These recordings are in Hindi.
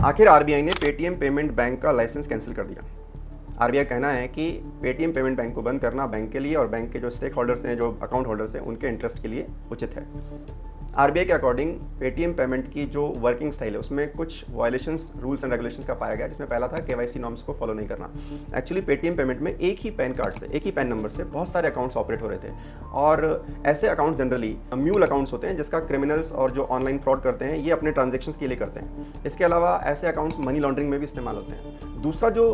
आखिर आरबीआई ने पेटीएम पेमेंट बैंक का लाइसेंस कैंसिल कर दिया। आरबीआई का कहना है कि पेटीएम पेमेंट बैंक को बंद करना बैंक के लिए और बैंक के जो स्टेक होल्डर्स हैं, जो अकाउंट होल्डर्स हैं, उनके इंटरेस्ट के लिए उचित है। आरबीआई के अकॉर्डिंग पेटीएम पेमेंट की जो वर्किंग स्टाइल है उसमें कुछ वायलेशंस रूल्स एंड रेगुलेशंस का पाया गया, जिसमें पहला था केवाईसी नॉर्म्स को फॉलो नहीं करना। एक्चुअली पेटीएम पेमेंट में एक ही पैन कार्ड से, एक ही पैन नंबर से बहुत सारे अकाउंट्स ऑपरेट हो रहे थे और ऐसे अकाउंट्स जनरली म्यूल अकाउंट्स होते हैं जिसका क्रिमिनल्स और जो ऑनलाइन फ्रॉड करते हैं ये अपने ट्रांजेक्शंस के लिए करते हैं। इसके अलावा ऐसे अकाउंट्स मनी लॉन्ड्रिंग में भी इस्तेमाल होते हैं। दूसरा जो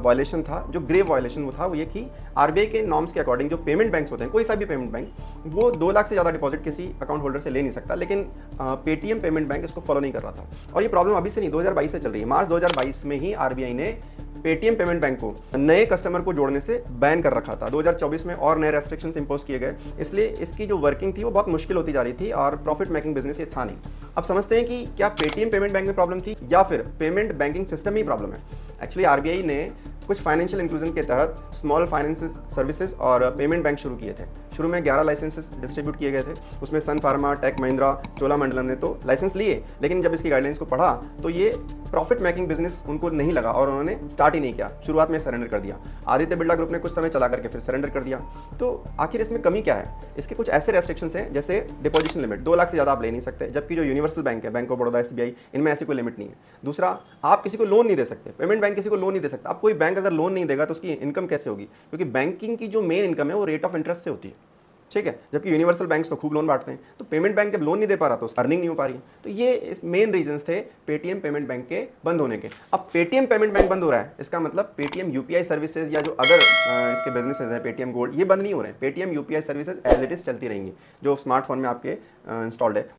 वायलेशन था, जो ग्रेव वायलेशन वो था, वो ये कि आरबीआई के नॉर्म्स के अकॉर्डिंग जो पेमेंट बैंक्स होते हैं, कोई सा भी पेमेंट बैंक, वो 2 लाख से ज़्यादा डिपॉजिट किसी अकाउंट होल्डर से ले नहीं सकता, लेकिन पेटीएम पेमेंट बैंक इसको फॉलो नहीं कर रहा था। और ये प्रॉब्लम अभी से नहीं, 2022 से चल रही है। मार्च 2022 में ही आरबीआई ने पेटीएम पेमेंट बैंक को नए कस्टमर को जोड़ने से बैन कर रखा था। 2024 में और नए रेस्ट्रिक्शंस इंपोज किए गए, इसलिए इसकी जो वर्किंग थी वो बहुत मुश्किल होती जा रही थी और प्रॉफिट मेकिंग बिजनेस ये था नहीं। अब समझते हैं कि क्या पेटीएम पेमेंट बैंक में प्रॉब्लम थी या फिर पेमेंट बैंकिंग सिस्टम में ही प्रॉब्लम है। एक्चुअली आरबीआई ने कुछ फाइनेंशियल इंक्लूजन के तहत स्मॉल फाइनेंस सर्विसेज और पेमेंट बैंक शुरू किए थे। शुरू में 11 लाइसेंसेस डिस्ट्रीब्यूट किए गए थे। उसमें सन फार्मा, टेक महिंद्रा, चोलामंडलम ने तो लाइसेंस लिए, लेकिन जब इसकी गाइडलाइंस को पढ़ा तो ये प्रॉफिट मेकिंग बिजनेस उनको नहीं लगा और उन्होंने स्टार्ट ही नहीं किया। शुरुआत में सरेंडर कर दिया। आदित्य बिरला ग्रुप ने कुछ समय चला करके फिर सरेंडर कर दिया। तो आखिर इसमें कमी क्या है? इसके कुछ ऐसे रेस्ट्रिक्शंस हैं, जैसे डिपॉजिशन लिमिट 2 लाख से ज़्यादा आप ले नहीं सकते, जबकि जो यूनिवर्सल बैंक है, बैंक ऑफ बड़ौदा, एसबीआई, इनमें ऐसी कोई लिमिट नहीं है। दूसरा, आप किसी को लोन नहीं दे सकते, पेमेंट बैंक किसी को लोन नहीं दे सकता। अब कोई बैंक अगर लोन नहीं देगा तो उसकी इनकम कैसे होगी? क्योंकि बैंकिंग की जो मेन इनकम है वो रेट ऑफ इंटरेस्ट से होती है, ठीक है। जबकि यूनिवर्सल बैंक्स तो खूब लोन बांटते हैं, तो पेमेंट बैंक जब लोन नहीं दे पा रहा तो अर्निंग नहीं हो पा रही। तो ये मेन रीजंस थे पेटीएम पेमेंट बैंक के बंद होने के। अब पेटीएम पेमेंट बैंक बंद हो रहा है, इसका मतलब पेटीएम यूपीआई सर्विसेज या जो अदर इसके बिजनेसेस है, पेटीएम गोल्ड, ये बंद नहीं हो रहे हैं। Paytm UPI services as it is चलती रहेंगी, जो स्मार्टफोन में आपके इंस्टॉल्ड है।